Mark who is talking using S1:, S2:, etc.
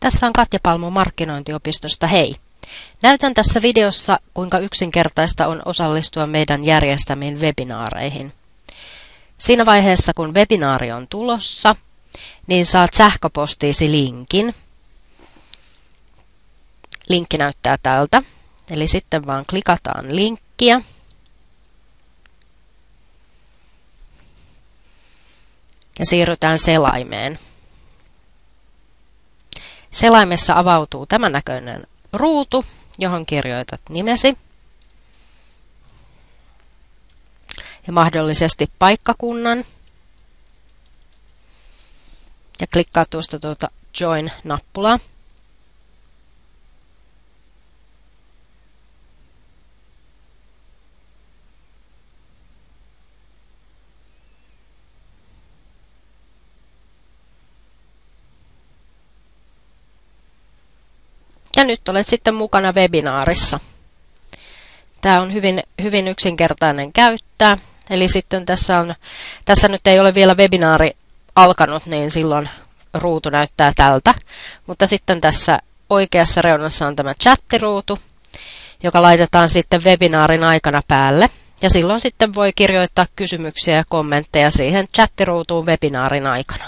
S1: Tässä on Katja Palmu Markkinointiopistosta, hei! Näytän tässä videossa, kuinka yksinkertaista on osallistua meidän järjestämiin webinaareihin. Siinä vaiheessa, kun webinaari on tulossa, niin saat sähköpostiisi linkin. Linkki näyttää tältä, eli sitten vaan klikataan linkkiä. Ja siirrytään selaimeen. Selaimessa avautuu tämän näköinen ruutu, johon kirjoitat nimesi ja mahdollisesti paikkakunnan. Ja klikkaa tuosta Join-nappulaa. Ja nyt olet sitten mukana webinaarissa. Tämä on hyvin yksinkertainen käyttää. Eli sitten tässä nyt ei ole vielä webinaari alkanut, niin silloin ruutu näyttää tältä. Mutta sitten tässä oikeassa reunassa on tämä chattiruutu, joka laitetaan sitten webinaarin aikana päälle. Ja silloin sitten voi kirjoittaa kysymyksiä ja kommentteja siihen chattiruutuun webinaarin aikana.